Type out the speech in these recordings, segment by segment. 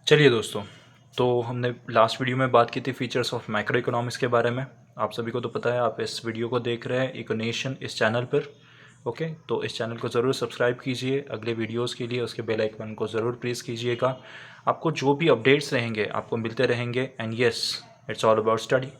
चलिए दोस्तों, तो हमने लास्ट वीडियो में बात की थी फीचर्स ऑफ मैक्रो इकोनॉमिक्स के बारे में। आप सभी को तो पता है, आप इस वीडियो को देख रहे हैं इकोनेशन इस चैनल पर। ओके, तो इस चैनल को ज़रूर सब्सक्राइब कीजिए अगले वीडियोस के लिए, उसके बेल आइकन को ज़रूर प्रेस कीजिएगा। आपको जो भी अपडेट्स रहेंगे आपको मिलते रहेंगे। And yes, it's all about study.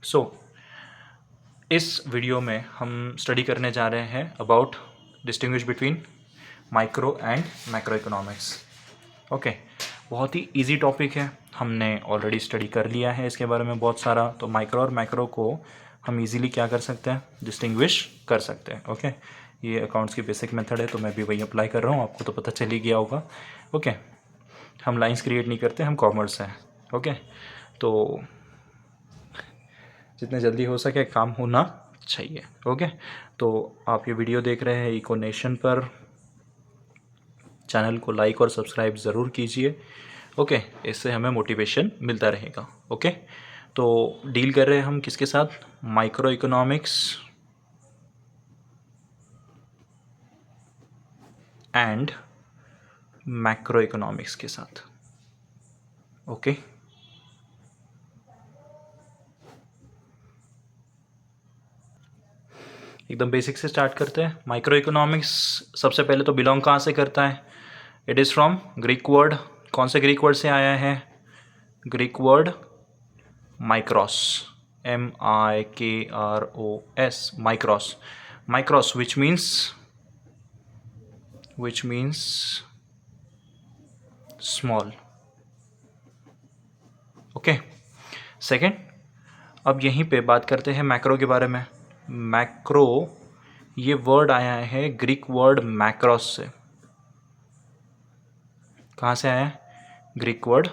So इस वीडियो में हम स्टडी करने जा रहे हैं about distinguish between micro and macro economics. Okay, बहुत ही इजी टॉपिक है, हमने ऑलरेडी स्टडी कर लिया है इसके बारे में बहुत सारा। तो माइक्रो और मैक्रो को हम इजीली क्या कर सकते हैं, डिस्टिंग्विश कर सकते हैं। ओके, ये अकाउंट्स की बेसिक मेथड है, तो मैं भी वही अप्लाई कर रहा हूँ, आपको तो पता चल ही गया होगा। ओके, हम लाइंस क्रिएट नहीं करते, हम कॉमर्स हैं। ओके, तो जितने जल्दी हो सके काम होना चाहिए। ओके, तो आप ये वीडियो देख रहे हैं इकोनेशन पर, चैनल को लाइक और सब्सक्राइब ज़रूर कीजिए। ओके, इससे हमें मोटिवेशन मिलता रहेगा। ओके, तो डील कर रहे हैं हम किसके साथ, micro economics and macro economics के साथ। ओके, एकदम बेसिक से स्टार्ट करते हैं। माइक्रो इकोनॉमिक्स सबसे पहले तो बिलोंग कहाँ से करता है, it is from Greek word. कौन से ग्रीक वर्ड से आया है, Greek word micros, MIKROS, micros. Micros which means small। Okay, second, अब यहीं पे बात करते हैं मैक्रो के बारे में। मैक्रो ये वर्ड आया है ग्रीक वर्ड मैक्रोस से। कहाँ से आया है, ग्रीक वर्ड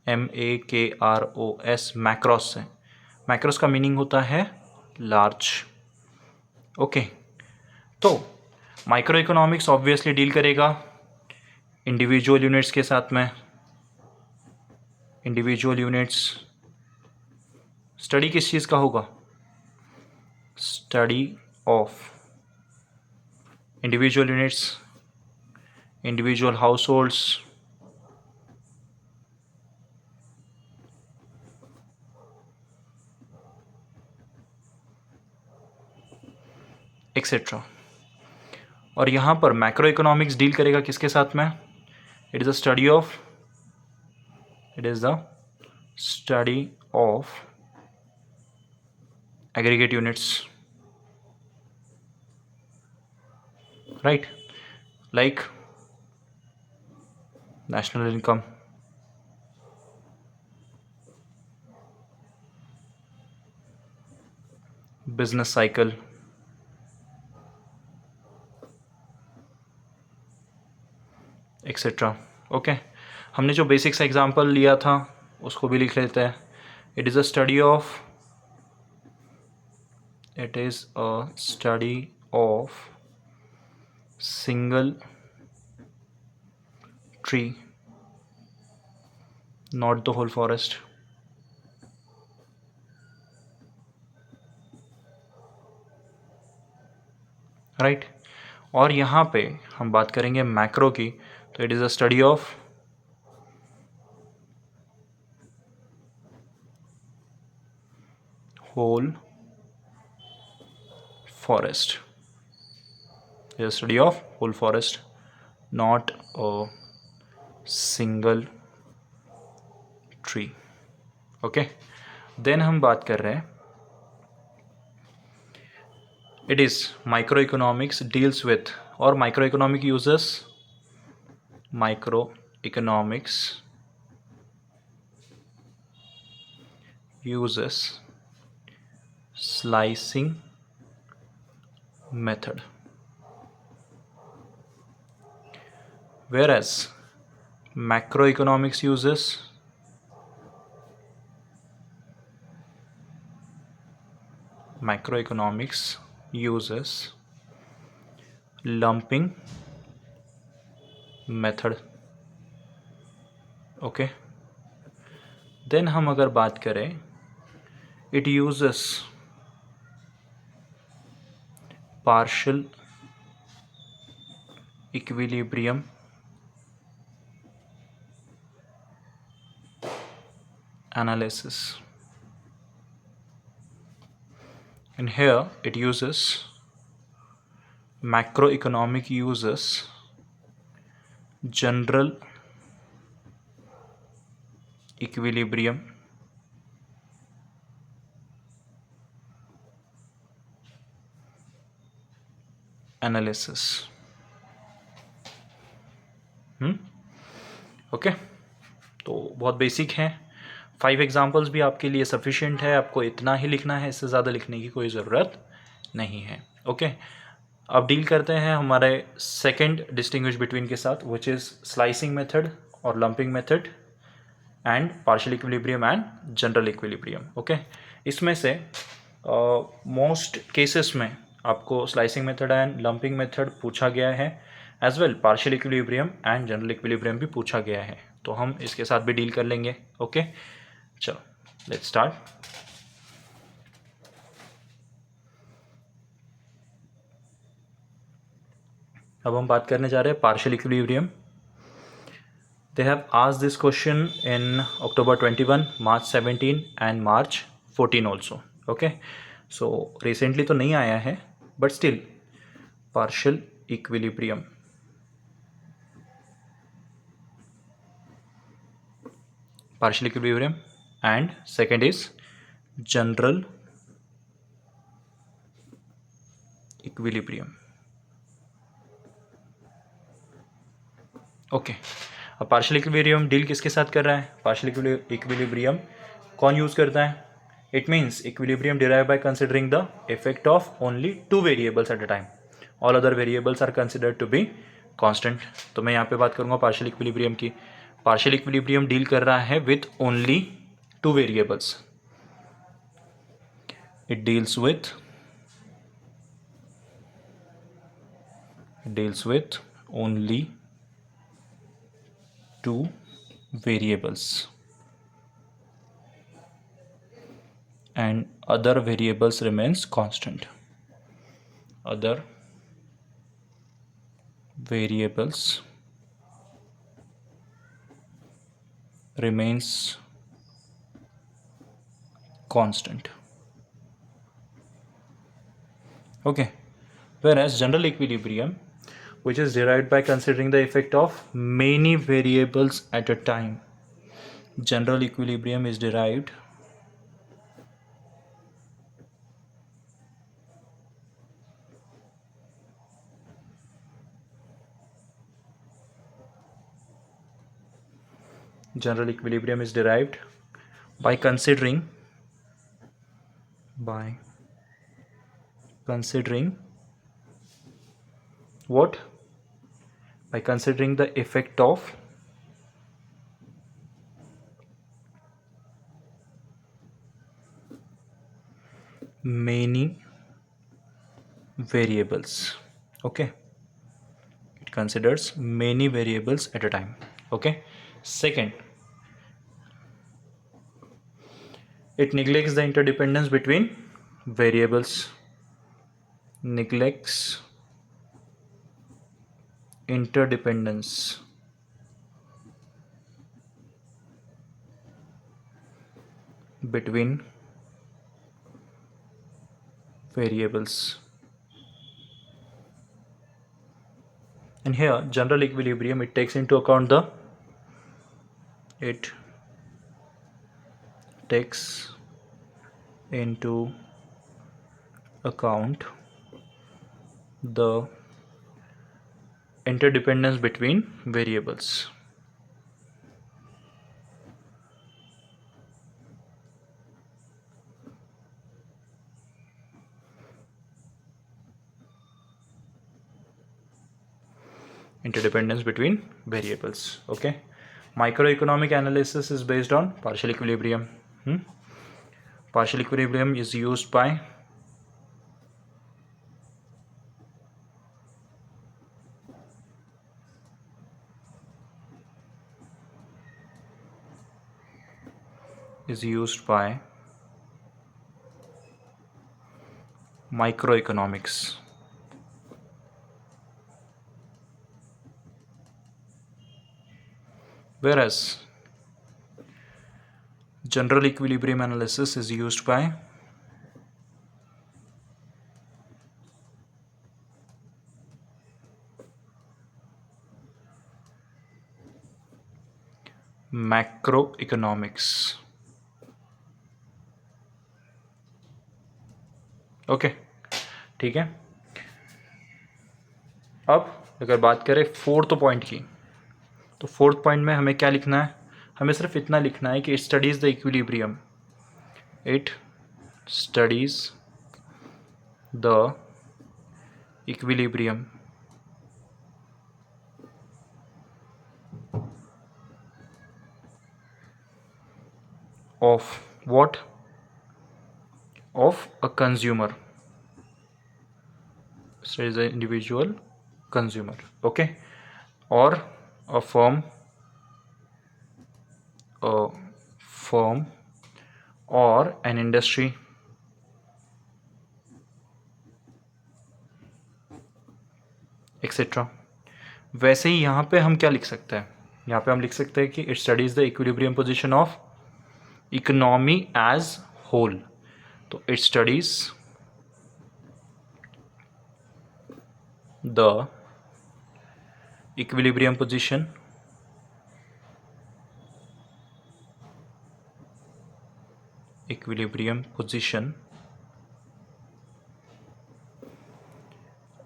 MAKROS, मैक्रोस से। मैक्रोस का मीनिंग होता है लार्ज। ओके, तो माइक्रो इकोनॉमिक्स ऑब्वियसली डील करेगा इंडिविजुअल यूनिट्स के साथ में। इंडिविजुअल यूनिट्स स्टडी किस चीज़ का होगा, study of individual units, individual house holds, etcetera. और यहाँ पर मैक्रो इकोनॉमिक्स डील करेगा किसके साथ में, it is a study of, it is the study of aggregate units, right, like national income, business cycle, etcetera. Okay, हमने जो basic सा एग्जांपल लिया था उसको भी लिख लेते हैं। It is a study of, it is a study of single tree, not the whole forest। Right, और यहाँ पे हम बात करेंगे मैक्रो की, तो it is a study of whole forest, it is study of whole forest, not a single tree. Okay, then हम बात कर रहे हैं, it is micro economics deals with, और micro economic uses, micro economics uses slicing method, whereas macroeconomics uses lumping method। Okay, then हम अगर बात करें, it uses partial equilibrium analysis. And here it uses macroeconomic uses general equilibrium analysis. Okay, तो बहुत basic है। 5 examples भी आपके लिए सफिशिएंट है, आपको इतना ही लिखना है, इससे ज़्यादा लिखने की कोई ज़रूरत नहीं है। ओके, अब डील करते हैं हमारे सेकंड डिस्टिंग्विश बिटवीन के साथ, विच इज़ स्लाइसिंग मेथड और lumping method and partial equilibrium and general equilibrium. Okay, इसमें से मोस्ट केसेस में आपको slicing method and lumping method पूछा गया है, as well partial equilibrium and general equilibrium भी पूछा गया है, तो हम इसके साथ भी डील कर लेंगे। ओके, चलो लेट्स स्टार्ट। अब हम बात करने जा रहे हैं partial equilibrium. They have asked this question in October 21, March 17 and March 14 also. Okay, so recently तो नहीं आया है, but still partial equilibrium, and second is general equilibrium. Okay, अब पार्शियल इक्विलिब्रियम डील किसके साथ कर रहा है? पार्शियल इक्विलिब्रियम कौन यूज़ करता है? It means equilibrium derive by considering the effect of only 2 variables at a time, all other variables are considered to be constant. तो मैं यहाँ पे बात करूँगा पार्शियल इक्विलिब्रियम की। पार्शियल इक्विलिब्रियम डील कर रहा है with only 2 variables. It deals with only 2 variables and other variables remains constant. Other variables remains constant. Okay, whereas general equilibrium, which is derived by considering the effect of many variables at a time, general equilibrium is derived by considering what? By considering the effect of many variables. Okay, it considers many variables at a time. Okay, second, it neglects the interdependence between variables. Neglects interdependence between variables. And here general equilibrium, it takes into account the interdependence between variables. Interdependence between variables. Okay, microeconomic analysis is based on partial equilibrium. Partial equilibrium is used by microeconomics. Whereas general equilibrium analysis is used by macro economics. Okay, ठीक है। अब अगर बात करें fourth point की, तो fourth point में हमें क्या लिखना है? हमें सिर्फ इतना लिखना है कि it studies the equilibrium, it studies the equilibrium of what? Of a consumer. So is an individual consumer, okay, or a firm or an industry etcetera. वैसे ही यहाँ पे हम क्या लिख सकते हैं? यहाँ पे हम लिख सकते हैं कि it studies the equilibrium position of economy as whole. तो it studies the equilibrium position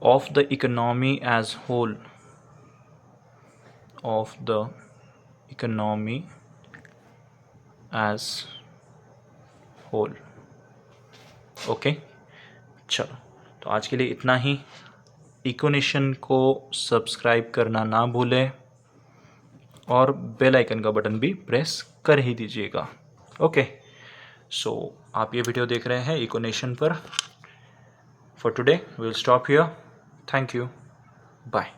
of the economy as whole, of the economy as whole। Okay, चलो, तो आज के लिए इतना ही। इकोनेशन को सब्सक्राइब करना ना भूलें और बेल आइकन का बटन भी प्रेस कर ही दीजिएगा। ओके, सो आप ये वीडियो देख रहे हैं इकोनेशन पर। For today we will stop here. Thank you, bye.